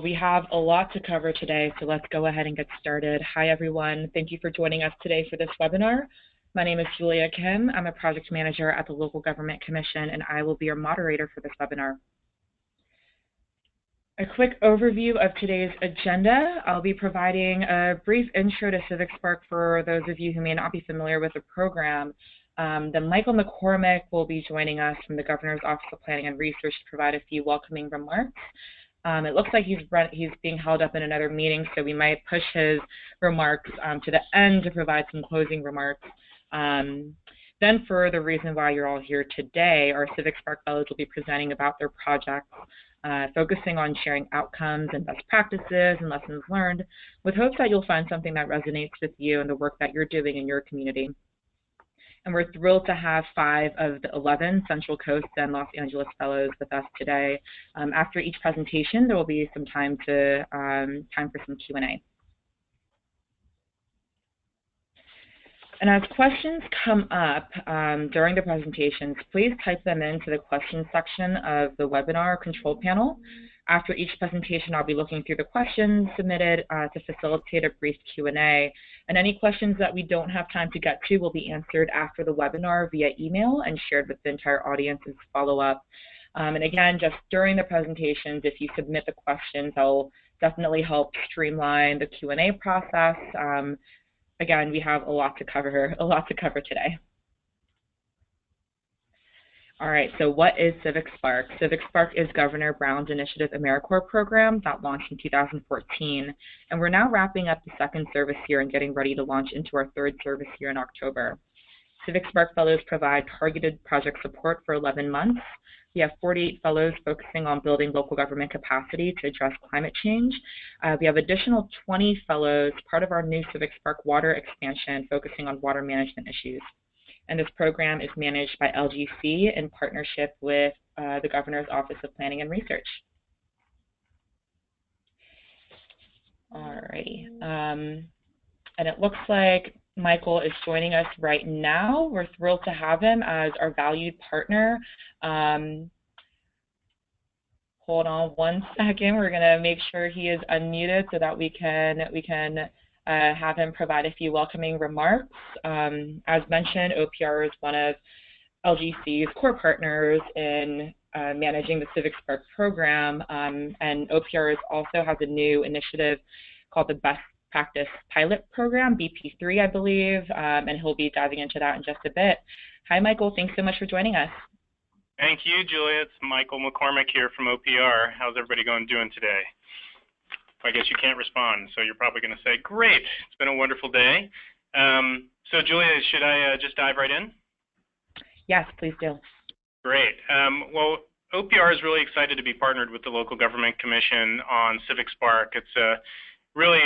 We have a lot to cover today, so let's go ahead and get started. Hi, everyone. Thank you for joining us today for this webinar. My name is Julia Kim. I'm a project manager at the Local Government Commission, and I will be your moderator for this webinar. A quick overview of today's agenda. I'll be providing a brief intro to CivicSpark for those of you who may not be familiar with the program. Then Mikael Moccasin will be joining us from the Governor's Office of Planning and Research to provide a few welcoming remarks. It looks like he's being held up in another meeting, so we might push his remarks to the end to provide some closing remarks. Then for the reason why you're all here today, our CivicSpark fellows will be presenting about their projects, focusing on sharing outcomes and best practices and lessons learned, with hopes that you'll find something that resonates with you and the work that you're doing in your community. And we're thrilled to have 5 of the 11 Central Coast and Los Angeles fellows with us today. After each presentation, there will be some time for some Q&A. And as questions come up during the presentations, please type them into the questions section of the webinar control panel. After each presentation, I'll be looking through the questions submitted to facilitate a brief Q&A. And any questions that we don't have time to get to will be answered after the webinar via email and shared with the entire audience as follow-up. And again, just during the presentations, if you submit the questions, that'll definitely help streamline the Q&A process. Again, we have a lot to cover today. All right, so what is CivicSpark? CivicSpark is Governor Brown's initiative AmeriCorps program that launched in 2014, and we're now wrapping up the 2nd service year and getting ready to launch into our 3rd service year in October. CivicSpark fellows provide targeted project support for 11 months. We have 48 fellows focusing on building local government capacity to address climate change. We have additional 20 fellows, part of our new CivicSpark water expansion, focusing on water management issues. And this program is managed by LGC in partnership with the Governor's Office of Planning and Research. Alrighty, and it looks like Mikael is joining us right now. We're thrilled to have him as our valued partner. Hold on one second. We're going to make sure he is unmuted so that we can have him provide a few welcoming remarks. As mentioned, OPR is one of LGC's core partners in managing the CivicSpark program, and OPR also has a new initiative called the Best Practice Pilot Program, BP3, I believe, and he'll be diving into that in just a bit. Hi, Mikael. Thanks so much for joining us. Thank you, Julia. It's Mikael Moccasin here from OPR. How's everybody doing today? I guess you can't respond, so you're probably going to say, great, it's been a wonderful day. So Julia, should I just dive right in? Yes, please do. Great. Well, OPR is really excited to be partnered with the Local Government Commission on CivicSpark. It's really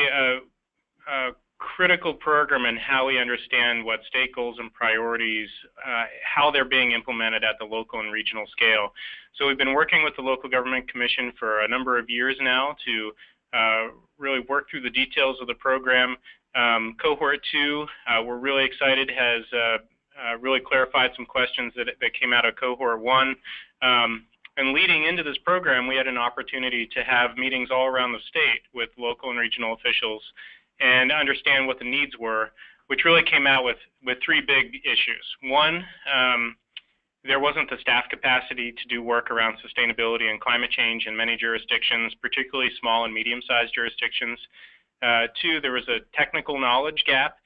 a critical program in how we understand what state goals and priorities, how they're being implemented at the local and regional scale. So we've been working with the Local Government Commission for a number of years now to really work through the details of the program. Cohort 2, we're really excited, has really clarified some questions that came out of Cohort 1. And leading into this program, we had an opportunity to have meetings all around the state with local and regional officials and understand what the needs were, which really came out with 3 big issues. One, there wasn't the staff capacity to do work around sustainability and climate change in many jurisdictions, particularly small and medium-sized jurisdictions. 2, there was a technical knowledge gap.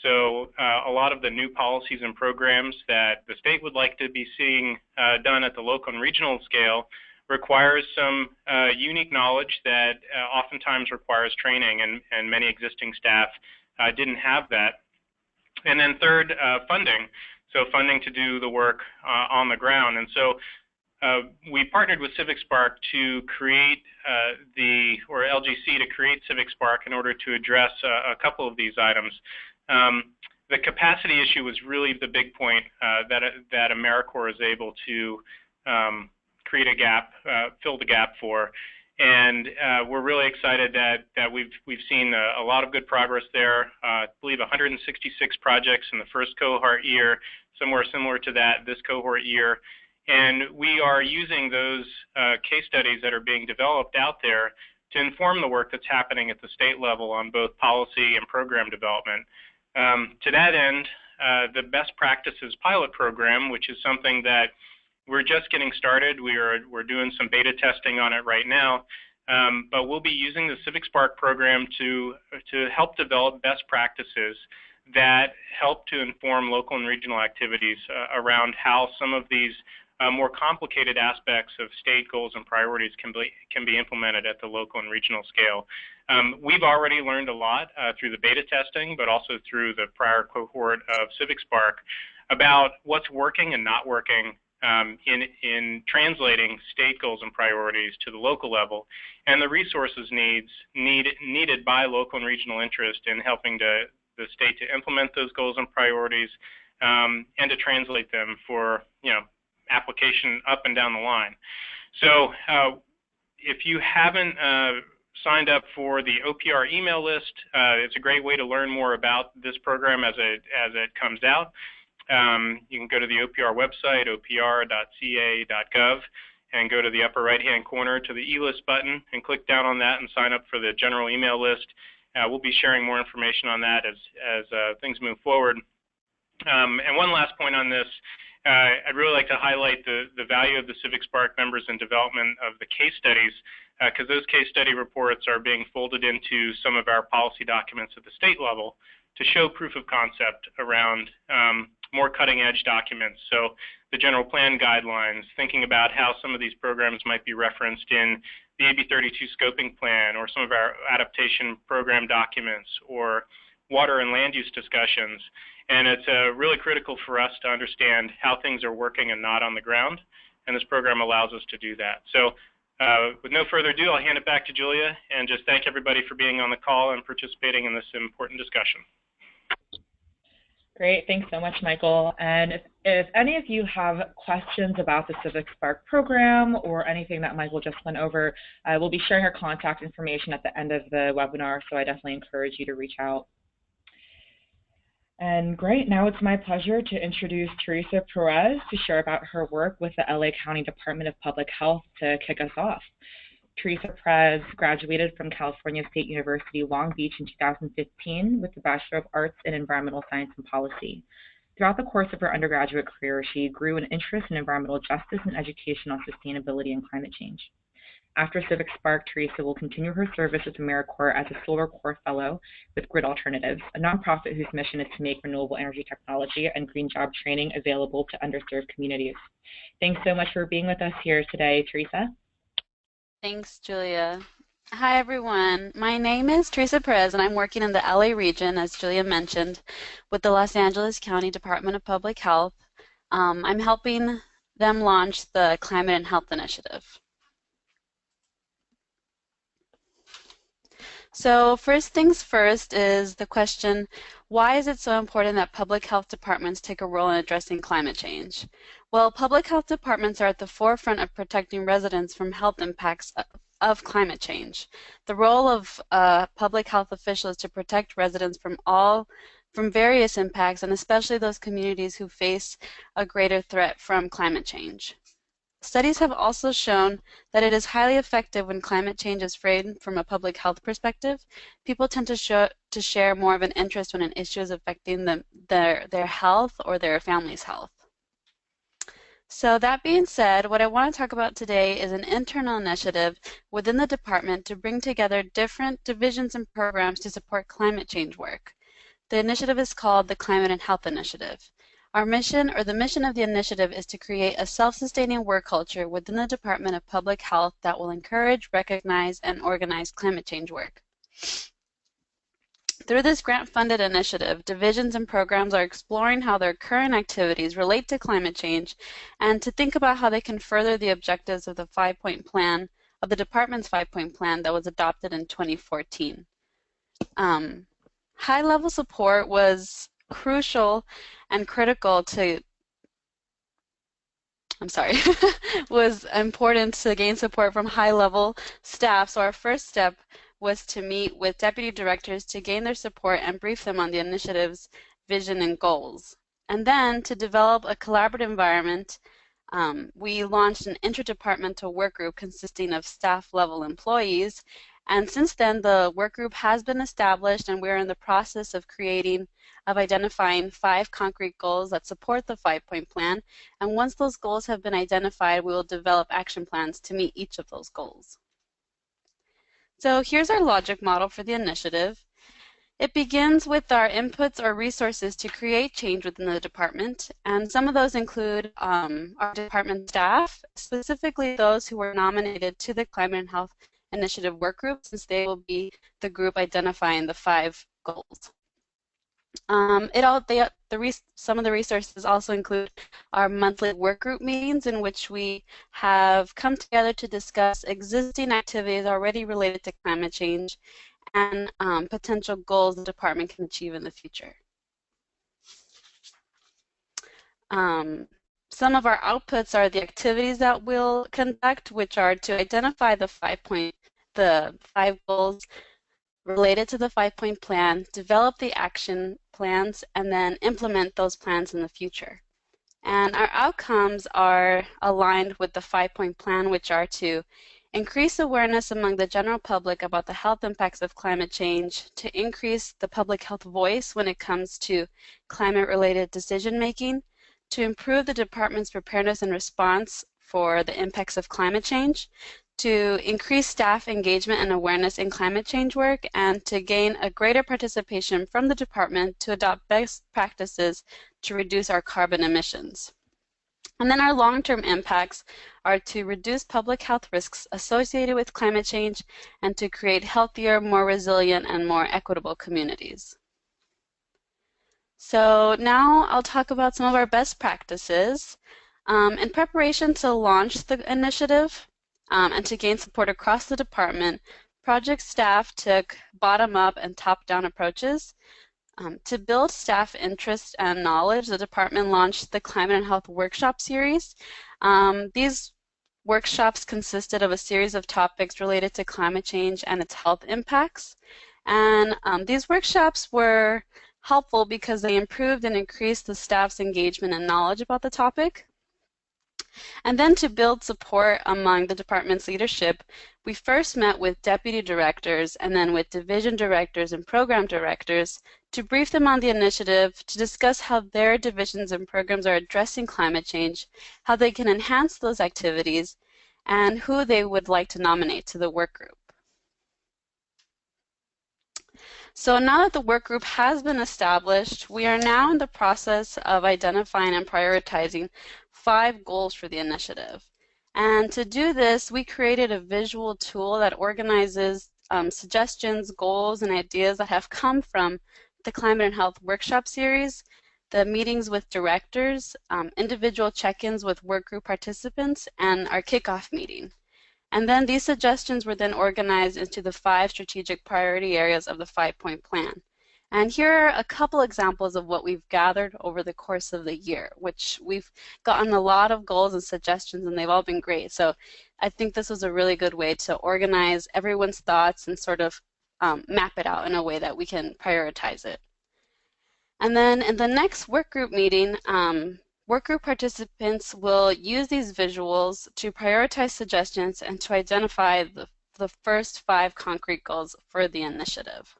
So a lot of the new policies and programs that the state would like to be seeing done at the local and regional scale requires some unique knowledge that oftentimes requires training, and many existing staff didn't have that. And then 3rd, funding. So funding to do the work on the ground. And so we partnered with CivicSpark to create LGC to create CivicSpark in order to address a couple of these items. The capacity issue was really the big point that AmeriCorps is able to create a gap, fill the gap for. And we're really excited that we've seen a lot of good progress there. I believe 166 projects in the first cohort year, somewhere similar to that this cohort year. And we are using those case studies that are being developed out there to inform the work that's happening at the state level on both policy and program development. To that end, the Best Practices Pilot Program, which is something that we're just getting started. We're doing some beta testing on it right now, but we'll be using the CivicSpark program to help develop best practices that help to inform local and regional activities around how some of these more complicated aspects of state goals and priorities can be implemented at the local and regional scale. We've already learned a lot through the beta testing, but also through the prior cohort of CivicSpark about what's working and not working in translating state goals and priorities to the local level, and the resources needed by local and regional interest in helping the state to implement those goals and priorities, and to translate them for application up and down the line. So if you haven't signed up for the OPR email list, it's a great way to learn more about this program as it comes out. You can go to the OPR website, opr.ca.gov, and go to the upper right-hand corner to the e-list button and click down on that and sign up for the general email list. We'll be sharing more information on that as things move forward. And one last point on this, I'd really like to highlight the value of the CivicSpark members in development of the case studies, because those case study reports are being folded into some of our policy documents at the state level to show proof of concept around more cutting-edge documents. So the general plan guidelines, thinking about how some of these programs might be referenced in the AB 32 scoping plan, or some of our adaptation program documents, or water and land use discussions. And it's really critical for us to understand how things are working and not on the ground, and this program allows us to do that. So with no further ado, I'll hand it back to Julia, and just thank everybody for being on the call and participating in this important discussion. Great, thanks so much, Michael. And if any of you have questions about the CivicSpark program or anything that Michael just went over, we'll be sharing our contact information at the end of the webinar, so I definitely encourage you to reach out. And great, now it's my pleasure to introduce Teresa Perez to share about her work with the LA County Department of Public Health to kick us off. Teresa Perez graduated from California State University, Long Beach in 2015 with the Bachelor of Arts in Environmental Science and Policy. Throughout the course of her undergraduate career, she grew an interest in environmental justice and education on sustainability and climate change. After CivicSpark, Teresa will continue her service with AmeriCorps as a Solar Corps Fellow with Grid Alternatives, a nonprofit whose mission is to make renewable energy technology and green job training available to underserved communities. Thanks so much for being with us here today, Teresa. Thanks, Julia. Hi, everyone. My name is Teresa Perez, and I'm working in the LA region, as Julia mentioned, with the Los Angeles County Department of Public Health. I'm helping them launch the Climate and Health Initiative. So first things first is the question, why is it so important that public health departments take a role in addressing climate change? Well, public health departments are at the forefront of protecting residents from health impacts of climate change. The role of public health officials is to protect residents from various impacts, and especially those communities who face a greater threat from climate change. Studies have also shown that it is highly effective when climate change is framed from a public health perspective. People tend to share more of an interest when an issue is affecting their health or their family's health. So that being said, what I want to talk about today is an internal initiative within the department to bring together different divisions and programs to support climate change work. The initiative is called the Climate and Health Initiative. Our mission, or the mission of the initiative, is to create a self-sustaining work culture within the Department of Public Health that will encourage, recognize, and organize climate change work. Through this grant-funded initiative, divisions and programs are exploring how their current activities relate to climate change and to think about how they can further the objectives of the five-point plan, of the department's five-point plan that was adopted in 2014. High-level support was crucial and critical to, was important to gain support from high-level staff. So our first step was to meet with deputy directors to gain their support and brief them on the initiative's vision and goals. And then to develop a collaborative environment, we launched an interdepartmental work group consisting of staff-level employees And since then, the work group has been established, and we're in the process of identifying 5 concrete goals that support the 5-point plan. And once those goals have been identified, we will develop action plans to meet each of those goals. So here's our logic model for the initiative. It begins with our inputs or resources to create change within the department, and some of those include our department staff, specifically those who were nominated to the Climate and Health Initiative work group, since they will be the group identifying the 5 goals. Some of the resources also include our monthly work group meetings, in which we have come together to discuss existing activities already related to climate change and potential goals the department can achieve in the future. Some of our outputs are the activities that we'll conduct, which are to identify the 5 goals related to the 5-point plan, develop the action plans, and then implement those plans in the future. And our outcomes are aligned with the 5-point plan, which are to increase awareness among the general public about the health impacts of climate change, to increase the public health voice when it comes to climate-related decision-making, to improve the department's preparedness and response for the impacts of climate change, to increase staff engagement and awareness in climate change work, and to gain a greater participation from the department to adopt best practices to reduce our carbon emissions. And then our long-term impacts are to reduce public health risks associated with climate change and to create healthier, more resilient, and more equitable communities. So now I'll talk about some of our best practices. In preparation to launch the initiative and to gain support across the department, project staff took bottom-up and top-down approaches. To build staff interest and knowledge, the department launched the Climate and Health Workshop Series. These workshops consisted of a series of topics related to climate change and its health impacts. And these workshops were helpful because they improved and increased the staff's engagement and knowledge about the topic. And then to build support among the department's leadership, we first met with deputy directors and then with division directors and program directors to brief them on the initiative, to discuss how their divisions and programs are addressing climate change, how they can enhance those activities, and who they would like to nominate to the work group. So now that the work group has been established, we are now in the process of identifying and prioritizing 5 goals for the initiative. And to do this, we created a visual tool that organizes suggestions, goals, and ideas that have come from the Climate and Health Workshop Series, the meetings with directors, individual check-ins with work group participants, and our kickoff meeting. And then these suggestions were then organized into the 5 strategic priority areas of the 5-point plan. And here are a couple examples of what we've gathered over the course of the year, which we've gotten a lot of goals and suggestions, and they've all been great. So I think this was a really good way to organize everyone's thoughts and sort of map it out in a way that we can prioritize it. And then in the next work group meeting, work group participants will use these visuals to prioritize suggestions and to identify the first 5 concrete goals for the initiative.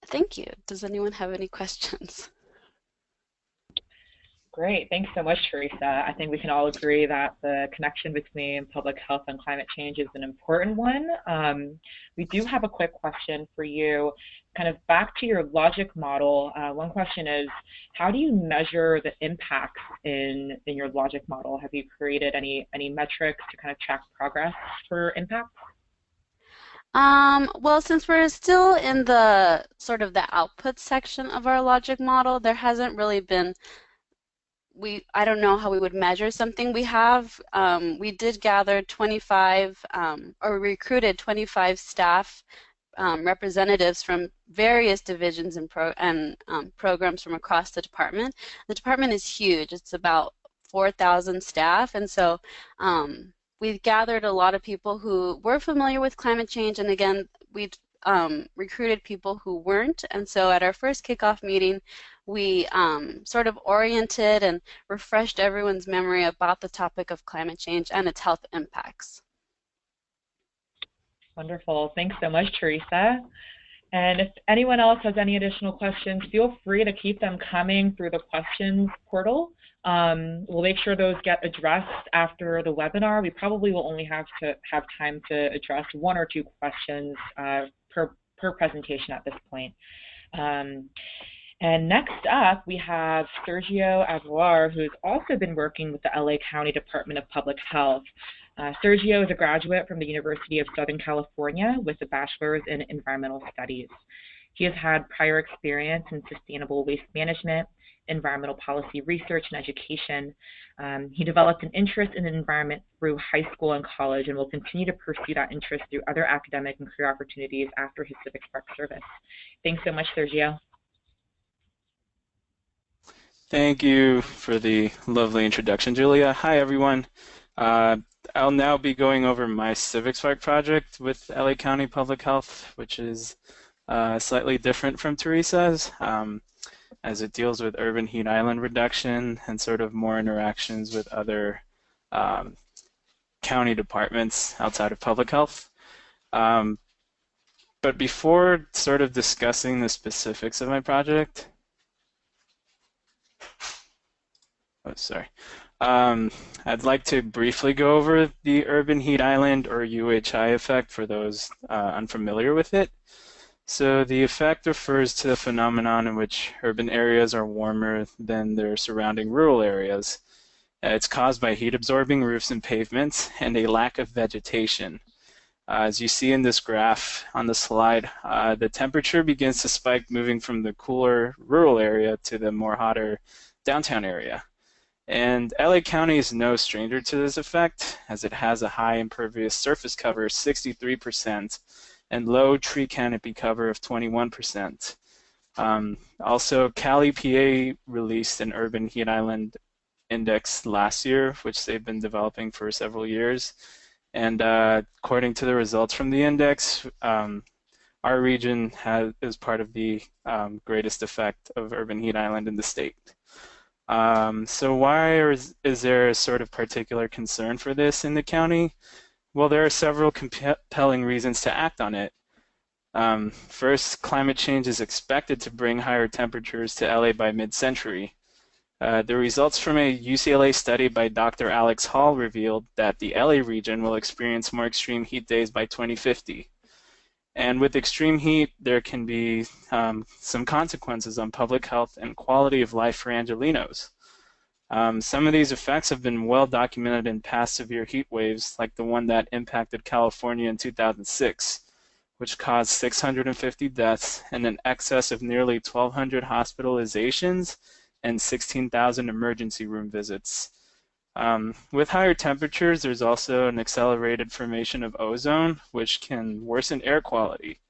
Thank you. Does anyone have any questions? Great. Thanks so much, Teresa. I think we can all agree that the connection between public health and climate change is an important one. We do have a quick question for you. Kind of back to your logic model, one question is, how do you measure the impacts in your logic model? Have you created any metrics to kind of track progress for impact? Well, since we're still in the sort of the output section of our logic model, there hasn't really been, I don't know how we would measure something. We did gather 25, or recruited 25 staff representatives from various divisions and programs from across the department. The department is huge. It's about 4,000 staff, and so we've gathered a lot of people who were familiar with climate change, and again, we recruited people who weren't. And so at our first kickoff meeting, we sort of oriented and refreshed everyone's memory about the topic of climate change and its health impacts. Wonderful. Thanks so much, Teresa. And if anyone else has any additional questions, feel free to keep them coming through the questions portal. We'll make sure those get addressed after the webinar. We probably will only have time to address 1 or 2 questions per presentation at this point. And next up, we have Sergio Aguilar, who's also been working with the LA County Department of Public Health. Sergio is a graduate from the University of Southern California with a bachelor's in environmental studies. He has had prior experience in sustainable waste management, environmental policy research, and education. He developed an interest in the environment through high school and college and will continue to pursue that interest through other academic and career opportunities after his CivicSpark service. Thanks so much, Sergio. Thank you for the lovely introduction, Julia. Hi, everyone. I'll now be going over my CivicSpark project with LA County Public Health, which is slightly different from Teresa's, as it deals with urban heat island reduction and sort of more interactions with other county departments outside of public health. But before sort of discussing the specifics of my project, I'd like to briefly go over the urban heat island or UHI effect for those unfamiliar with it. So the effect refers to the phenomenon in which urban areas are warmer than their surrounding rural areas. It's caused by heat absorbing roofs and pavements and a lack of vegetation. As you see in this graph on the slide, the temperature begins to spike moving from the cooler rural area to the more hotter downtown area. And LA County is no stranger to this effect, as it has a high impervious surface cover, 63%, and low tree canopy cover of 21%. Also, Cal EPA released an urban heat island index last year, which they've been developing for several years. And according to the results from the index, our region is part of the greatest effect of urban heat island in the state. So why is there a sort of particular concern for this in the county? Well, there are several compelling reasons to act on it. First, climate change is expected to bring higher temperatures to LA by mid-century. The results from a UCLA study by Dr. Alex Hall revealed that the LA region will experience more extreme heat days by 2050. And with extreme heat, there can be some consequences on public health and quality of life for Angelenos. Some of these effects have been well documented in past severe heat waves, like the one that impacted California in 2006, which caused 650 deaths and an excess of nearly 1,200 hospitalizations and 16,000 emergency room visits. With higher temperatures, there's also an accelerated formation of ozone, which can worsen air quality.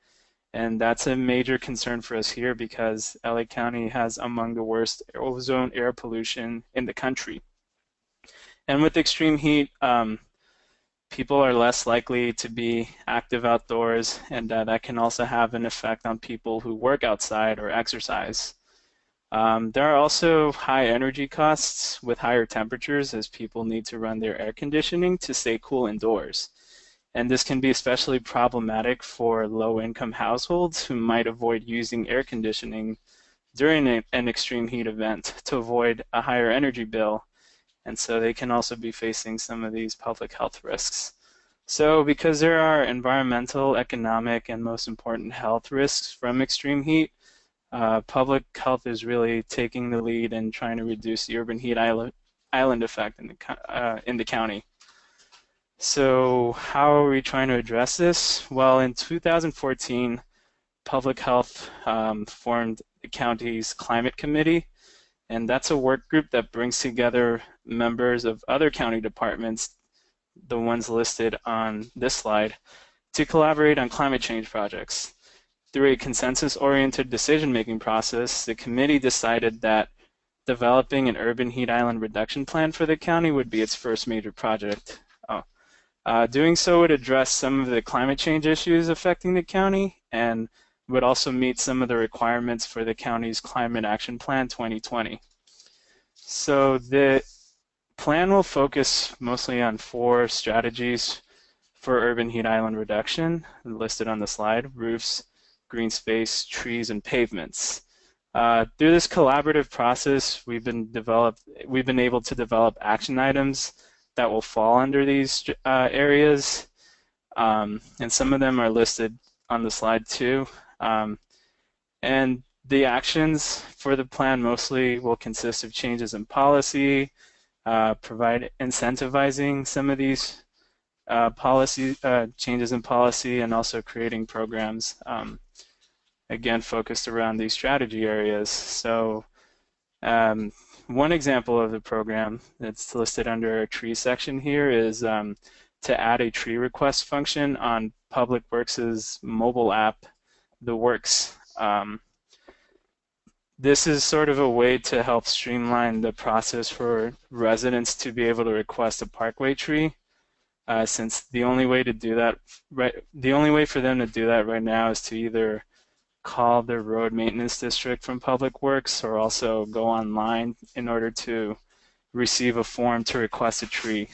And that's a major concern for us here because LA County has among the worst ozone air pollution in the country. And with extreme heat, people are less likely to be active outdoors, and that can also have an effect on people who work outside or exercise. There are also high energy costs with higher temperatures as people need to run their air conditioning to stay cool indoors. And this can be especially problematic for low-income households who might avoid using air conditioning during an extreme heat event to avoid a higher energy bill. And so they can also be facing some of these public health risks. So because there are environmental, economic, and most important health risks from extreme heat, public health is really taking the lead in trying to reduce the urban heat island effect in the county. So how are we trying to address this? Well, in 2014, Public Health formed the county's Climate Committee, and that's a work group that brings together members of other county departments, the ones listed on this slide, to collaborate on climate change projects. Through a consensus-oriented decision-making process, the committee decided that developing an urban heat island reduction plan for the county would be its first major project. Doing so would address some of the climate change issues affecting the county and would also meet some of the requirements for the county's Climate Action Plan 2020. So the plan will focus mostly on 4 strategies. for urban heat island reduction, listed on the slide: roofs, green space, trees, and pavements. Through this collaborative process, we've been able to develop action items that will fall under these areas, and some of them are listed on the slide too. And the actions for the plan mostly will consist of changes in policy, provide incentivizing some of these changes in policy, and also creating programs, again, focused around these strategy areas. So one example of the program that's listed under a tree section here is to add a tree request function on Public Works' mobile app, The Works. This is sort of a way to help streamline the process for residents to be able to request a parkway tree, since the only way to do that, the only way for them to do that right now is to either call their road maintenance district from Public Works or also go online in order to receive a form to request a tree.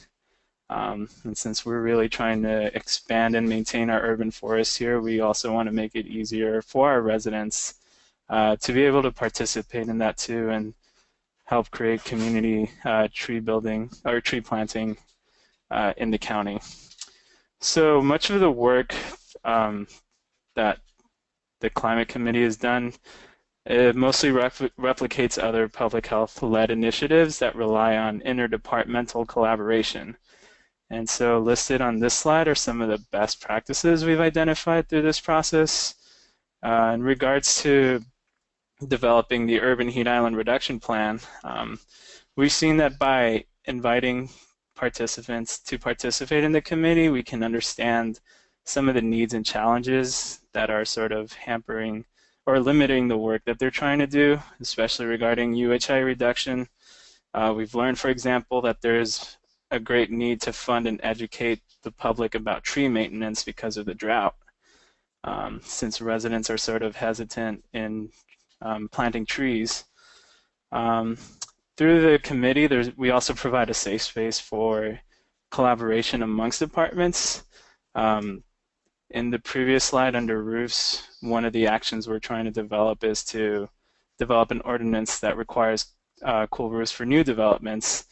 And since we're really trying to expand and maintain our urban forests here, we also want to make it easier for our residents to be able to participate in that too and help create community tree building or tree planting in the county. So much of the work that the Climate Committee has done, it mostly replicates other public health-led initiatives that rely on interdepartmental collaboration. And so listed on this slide are some of the best practices we've identified through this process. In regards to developing the Urban Heat Island Reduction Plan, we've seen that by inviting participants to participate in the committee, we can understand some of the needs and challenges that are sort of hampering or limiting the work that they're trying to do, especially regarding UHI reduction. We've learned, for example, that there's a great need to fund and educate the public about tree maintenance because of the drought, since residents are sort of hesitant in planting trees. Through the committee, we also provide a safe space for collaboration amongst departments. In the previous slide under roofs, one of the actions we're trying to develop is to develop an ordinance that requires cool roofs for new developments,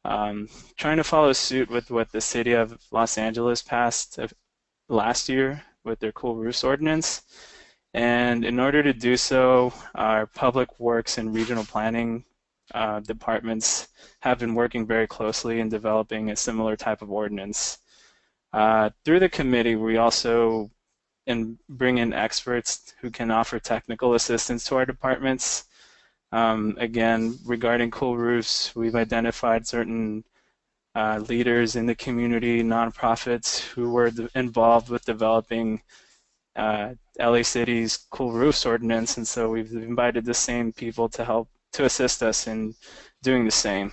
trying to follow suit with what the city of Los Angeles passed last year with their cool roofs ordinance. And in order to do so, our public works and regional planning departments have been working very closely in developing a similar type of ordinance. Through the committee, we also bring in experts who can offer technical assistance to our departments. Again, regarding cool roofs, we've identified certain leaders in the community, nonprofits who were involved with developing LA City's cool roofs ordinance, and so we've invited the same people to help to assist us in doing the same.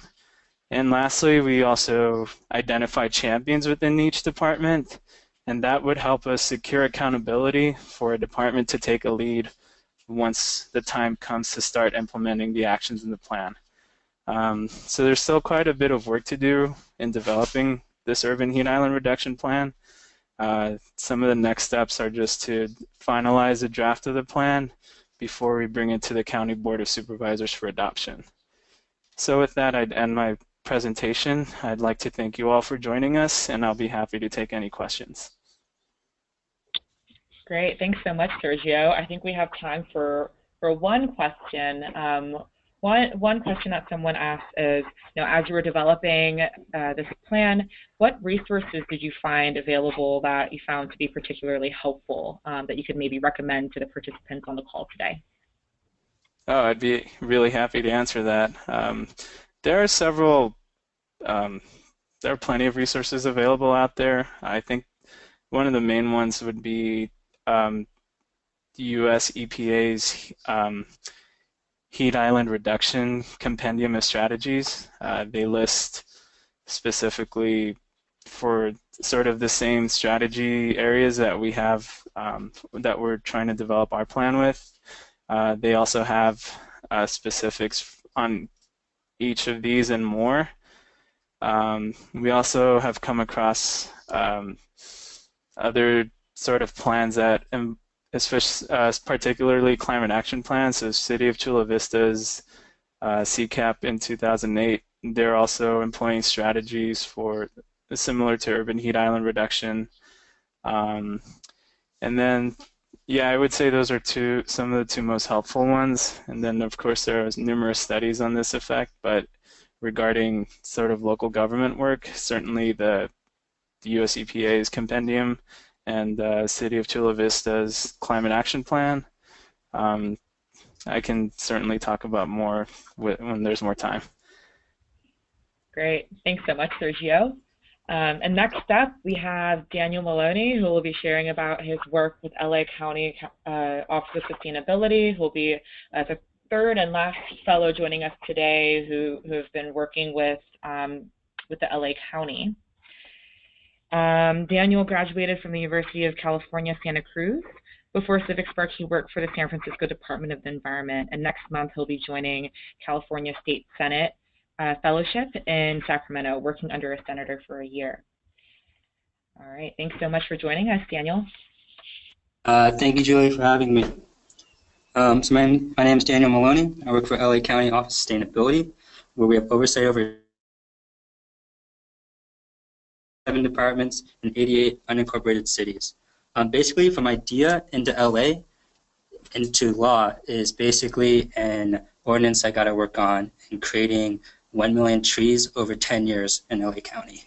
And lastly, we also identify champions within each department, and that would help us secure accountability for a department to take a lead once the time comes to start implementing the actions in the plan. So there's still quite a bit of work to do in developing this urban heat island reduction plan. Some of the next steps are just to finalize a draft of the plan before we bring it to the County Board of Supervisors for adoption. So with that, I'd end my presentation. I'd like to thank you all for joining us, and I'll be happy to take any questions. Great, thanks so much, Sergio. I think we have time for one question. One question that someone asked is, as you were developing this plan, what resources did you find available that you found to be particularly helpful that you could maybe recommend to the participants on the call today? Oh, I'd be really happy to answer that. There are several, there are plenty of resources available out there. I think one of the main ones would be US EPA's Heat Island Reduction Compendium of Strategies. They list specifically for sort of the same strategy areas that we have, that we're trying to develop our plan with. They also have specifics on each of these and more. We also have come across other sort of plans that, especially particularly climate action plans, so City of Chula Vista's CCAP in 2008, they're also employing strategies for similar to urban heat island reduction. And then, yeah, I would say those are some of the two most helpful ones. And then, of course, there are numerous studies on this effect, but regarding sort of local government work, certainly the US EPA's Compendium and City of Chula Vista's Climate Action Plan. I can certainly talk about more when there's more time. Great. Thanks so much, Sergio. And next up, we have Daniel Maloney, who will be sharing about his work with LA County Office of Sustainability, who will be the third and last fellow joining us today who have been working with the LA County. Daniel graduated from the University of California, Santa Cruz. Before CivicSpark, he worked for the San Francisco Department of the Environment, and next month he'll be joining California State Senate Fellowship in Sacramento, working under a senator for a year. All right, thanks so much for joining us, Daniel. Thank you, Julie, for having me. So my name is Daniel Maloney. I work for LA County Office of Sustainability, where we have oversight over 7 departments and 88 unincorporated cities. Basically, from idea into LA into law is basically an ordinance I got to work on in creating 1 million trees over 10 years in LA County.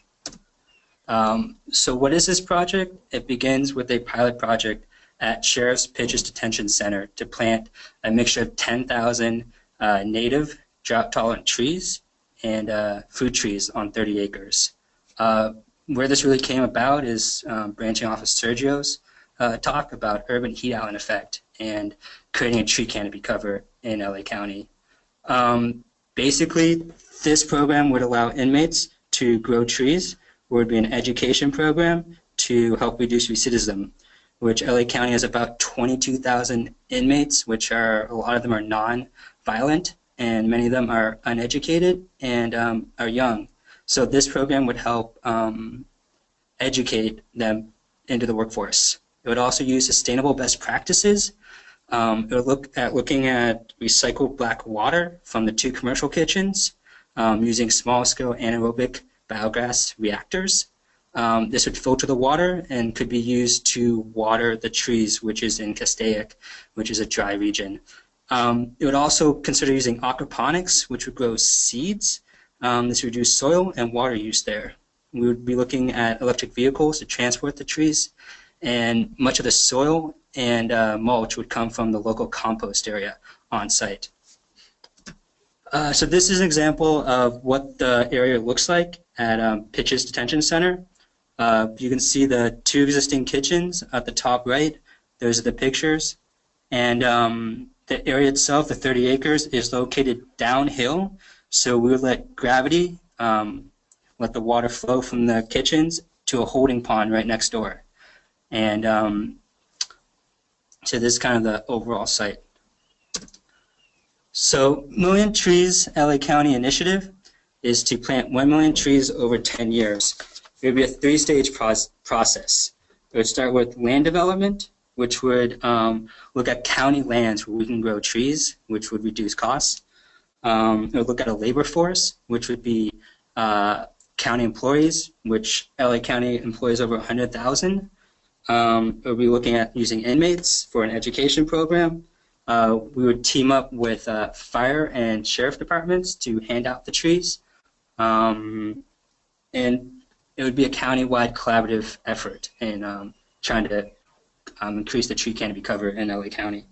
So what is this project? It begins with a pilot project at Sheriff's Pitches Detention Center to plant a mixture of 10,000 native drought-tolerant trees and fruit trees on 30 acres. Where this really came about is branching off of Sergio's talk about urban heat island effect and creating a tree canopy cover in LA County. Basically, this program would allow inmates to grow trees. It would be an education program to help reduce recidivism, which LA County has about 22,000 inmates, which a lot of them are non-violent, and many of them are uneducated and are young. So this program would help educate them into the workforce. It would also use sustainable best practices. It would look at recycled black water from the 2 commercial kitchens, using small-scale anaerobic biogas reactors. This would filter the water and could be used to water the trees, which is in Castaic, which is a dry region. It would also consider using aquaponics, which would grow seeds. This would reduce soil and water use there. We would be looking at electric vehicles to transport the trees, and much of the soil and mulch would come from the local compost area on site. So this is an example of what the area looks like at Pitches Detention Center. You can see the 2 existing kitchens at the top right. Those are the pictures. And the area itself, the 30 acres, is located downhill. So we would let gravity let the water flow from the kitchens to a holding pond right next door. And so this is kind of the overall site. So Million Trees LA County Initiative is to plant 1 million trees over 10 years. It would be a 3-stage process. It would start with land development, which would look at county lands where we can grow trees, which would reduce costs. It would look at a labor force, which would be county employees, which LA County employs over 100,000. It would be looking at using inmates for an education program. We would team up with fire and sheriff departments to hand out the trees. And it would be a county-wide collaborative effort in trying to increase the tree canopy cover in LA County.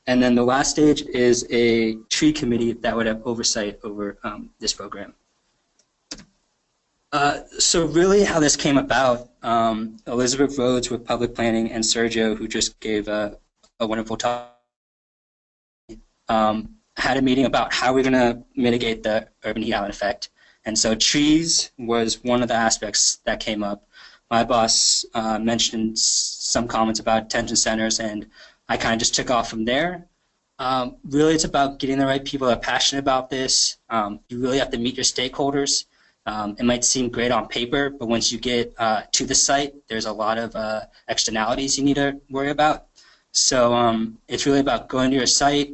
And then the last stage is a tree committee that would have oversight over this program. So really how this came about, Elizabeth Rhodes with Public Planning and Sergio, who just gave a wonderful talk, had a meeting about how we're going to mitigate the urban heat island effect. And so trees was one of the aspects that came up. My boss mentioned some comments about detention centers, and I kind of just took off from there. Really, it's about getting the right people that are passionate about this. You really have to meet your stakeholders. It might seem great on paper, but once you get to the site, there's a lot of externalities you need to worry about. So it's really about going to your site,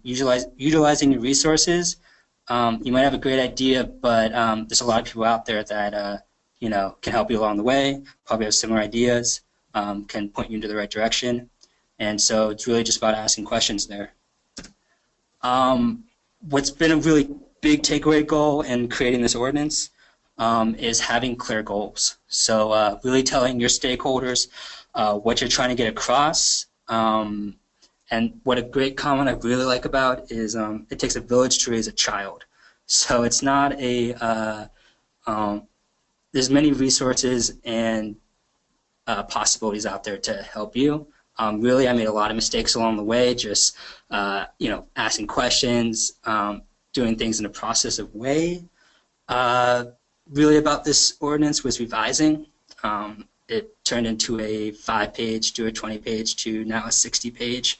utilizing your resources. You might have a great idea, but there's a lot of people out there that can help you along the way, probably have similar ideas, can point you into the right direction. And so it's really just about asking questions there. What's been a really big takeaway goal in creating this ordinance is having clear goals. So really telling your stakeholders what you're trying to get across. And what a great comment I really like about is it takes a village to raise a child. So it's not there's many resources and possibilities out there to help you. Really, I made a lot of mistakes along the way, just asking questions, doing things in a processive way. Really about this ordinance was revising. It turned into a 5-page to a 20-page to now a 60-page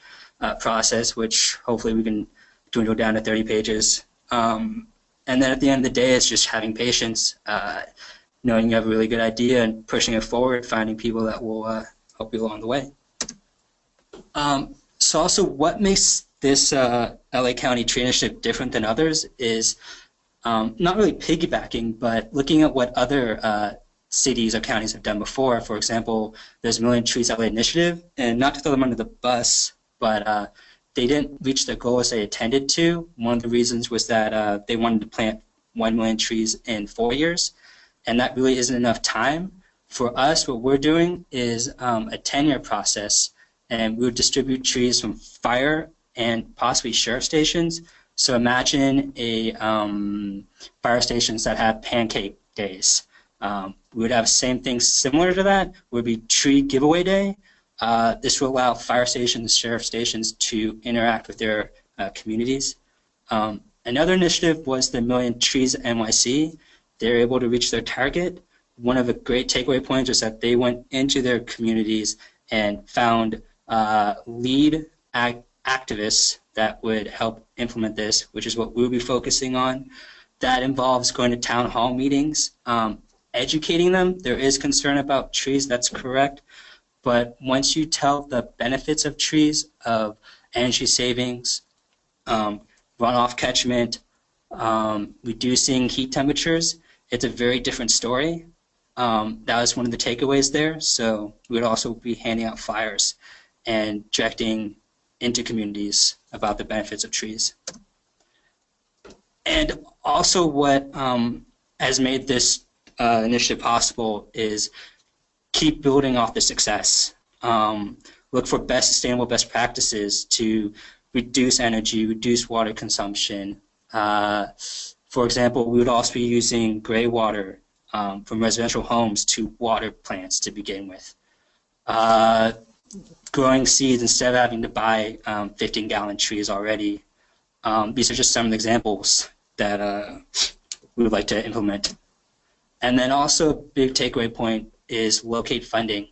process, which hopefully we can dwindle down to 30 pages. And then at the end of the day, it's just having patience, knowing you have a really good idea and pushing it forward, finding people that will help you along the way. So also what makes this LA County tree initiative different than others is not really piggybacking, but looking at what other cities or counties have done before. For example, there's Million Trees LA initiative, and not to throw them under the bus, but they didn't reach the goals they intended to. One of the reasons was that they wanted to plant 1 million trees in 4 years, and that really isn't enough time. For us, what we're doing is a 10-year process, and we would distribute trees from fire and possibly sheriff stations. So imagine a fire stations that have pancake days. We would have the same thing similar to that. It would be tree giveaway day. This will allow fire stations, sheriff stations to interact with their communities. Another initiative was the Million Trees NYC. They were able to reach their target. One of the great takeaway points was that they went into their communities and found lead activists that would help implement this, which is what we'll be focusing on. That involves going to town hall meetings, educating them. There is concern about trees, that's correct. But once you tell the benefits of trees, of energy savings, runoff catchment, reducing heat temperatures, it's a very different story. That was one of the takeaways there. So we would also be handing out flyers and directing into communities about the benefits of trees. And also what has made this initiative possible is keep building off the success. Look for sustainable best practices to reduce energy, reduce water consumption. For example, we would also be using gray water from residential homes to water plants to begin with. Growing seeds instead of having to buy 15-gallon trees already. These are just some of the examples that we would like to implement. And then also a big takeaway point is locate funding.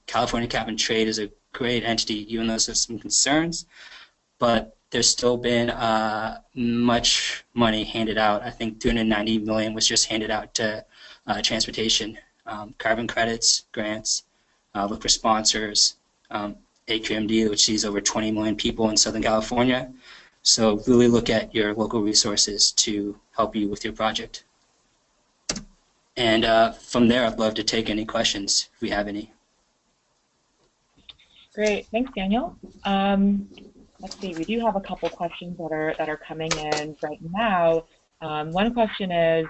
California Cap and Trade is a great entity, even though there's some concerns, but there's still been much money handed out. I think $290 million was just handed out to transportation, carbon credits, grants, look for sponsors, AQMD, which sees over 20 million people in Southern California. So really look at your local resources to help you with your project. And from there, I'd love to take any questions if we have any. Great, thanks, Daniel. Let's see, we do have a couple questions that are coming in right now. One question is,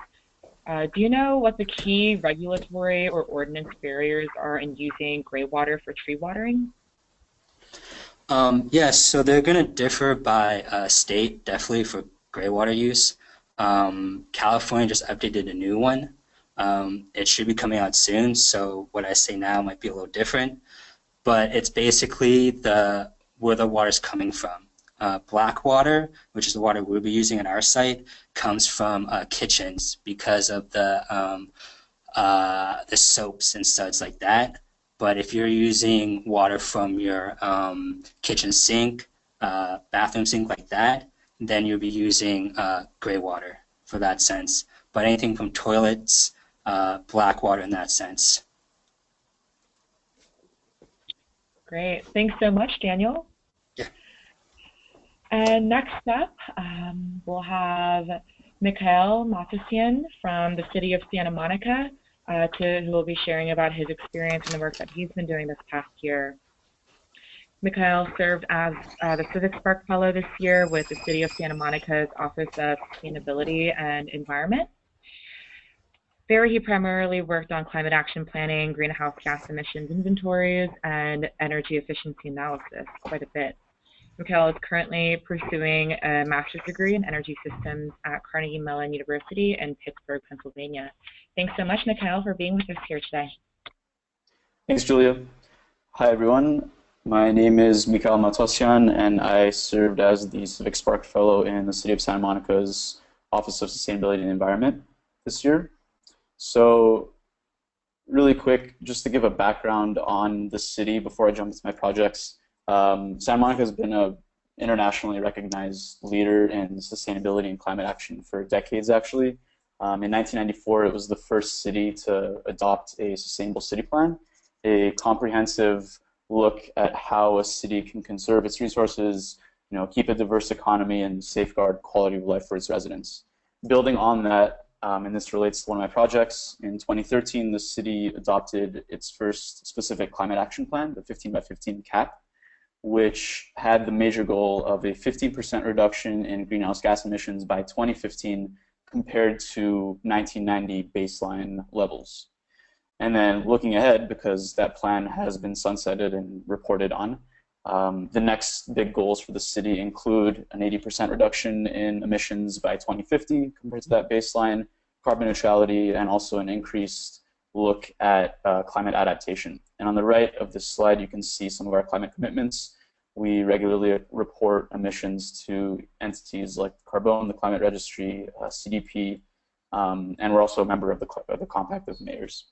do you know what the key regulatory or ordinance barriers are in using gray water for tree watering? Yes, so they're going to differ by state, definitely for gray water use. California just updated a new one. It should be coming out soon, so what I say now might be a little different. But it's basically where the water's coming from. Black water, which is the water we'll be using at our site, comes from kitchens because of the soaps and suds like that. But if you're using water from your kitchen sink, bathroom sink like that, then you'll be using gray water for that sense. but anything from toilets, black water in that sense. Great. Thanks so much, Daniel. Yeah. And next up, we'll have Mikael Moccasin from the city of Santa Monica, who will be sharing about his experience and the work that he's been doing this past year. Mikael served as the CivicSpark Fellow this year with the City of Santa Monica's Office of Sustainability and Environment. There, he primarily worked on climate action planning, greenhouse gas emissions inventories, and energy efficiency analysis quite a bit. Mikael is currently pursuing a master's degree in energy systems at Carnegie Mellon University in Pittsburgh, Pennsylvania. Thanks so much, Mikael, for being with us here today. Thanks, Julia. Hi, everyone. My name is Mikael Moccasin, and I served as the CivicSpark Fellow in the City of Santa Monica's Office of Sustainability and Environment this year. So, really quick, just to give a background on the city before I jump into my projects. Santa Monica has been an internationally recognized leader in sustainability and climate action for decades, actually. In 1994, it was the first city to adopt a sustainable city plan, a comprehensive look at how a city can conserve its resources, keep a diverse economy, and safeguard quality of life for its residents. Building on that, and this relates to one of my projects, in 2013, the city adopted its first specific climate action plan, the 15 by 15 CAP, which had the major goal of a 15% reduction in greenhouse gas emissions by 2015 compared to 1990 baseline levels. And then looking ahead, because that plan has been sunsetted and reported on, the next big goals for the city include an 80% reduction in emissions by 2050 compared to that baseline, carbon neutrality, and also an increased look at climate adaptation. And on the right of this slide, you can see some of our climate commitments. We regularly report emissions to entities like Carbone, the Climate Registry, CDP, and we're also a member of the Compact of Mayors.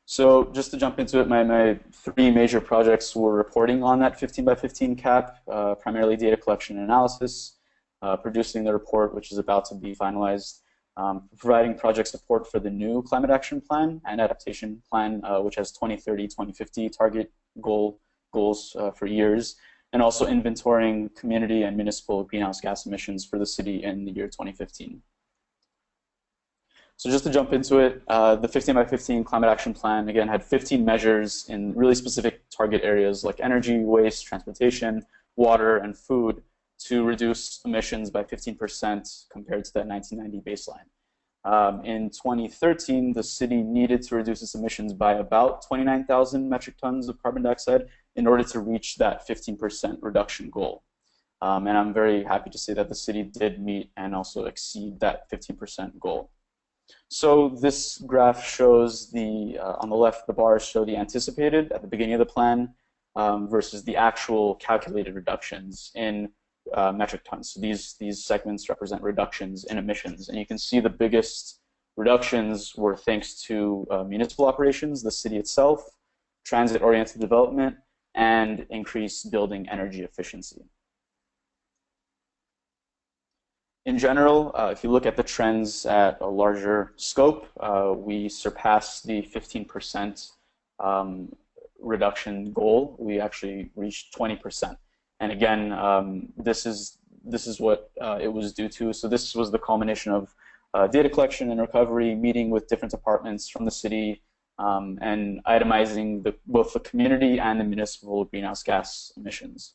So just to jump into it, my three major projects were reporting on that 15 by 15 CAP, primarily data collection and analysis, producing the report, which is about to be finalized, providing project support for the new climate action plan and adaptation plan, which has 2030, 2050 target goals for years, and also inventorying community and municipal greenhouse gas emissions for the city in the year 2015. So just to jump into it, the 15 by 15 climate action plan, again, had 15 measures in really specific target areas like energy, waste, transportation, water, and food to reduce emissions by 15% compared to that 1990 baseline. In 2013, the city needed to reduce its emissions by about 29,000 metric tons of carbon dioxide in order to reach that 15% reduction goal. And I'm very happy to say that the city did meet and also exceed that 15% goal. So this graph shows on the left, the bars show the anticipated at the beginning of the plan versus the actual calculated reductions in metric tons. So these segments represent reductions in emissions. And you can see the biggest reductions were thanks to municipal operations, the city itself, transit-oriented development, and increased building energy efficiency. In general, if you look at the trends at a larger scope, we surpassed the 15% reduction goal. We actually reached 20%. And again, this is what it was due to. So this was the culmination of data collection and recovery, meeting with different departments from the city, and itemizing both the community and the municipal greenhouse gas emissions.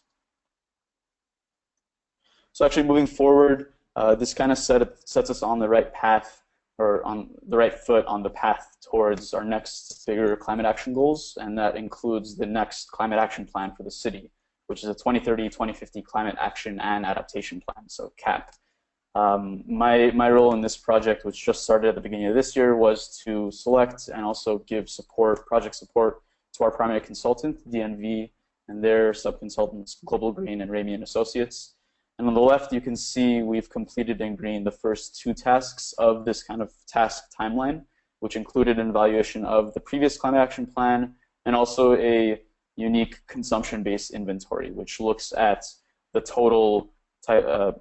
So actually moving forward, this kind of sets us on the right path, or on the right foot on the path towards our next bigger climate action goals, and that includes the next climate action plan for the city, which is a 2030-2050 climate action and adaptation plan, so CAP. My role in this project, which just started at the beginning of this year, was to select and also give project support to our primary consultant, DNV, and their sub-consultants, Global Green and Ramey & Associates. And on the left, you can see we've completed in green the first two tasks of this kind of task timeline, which included an evaluation of the previous climate action plan and also a unique consumption-based inventory, which looks at the total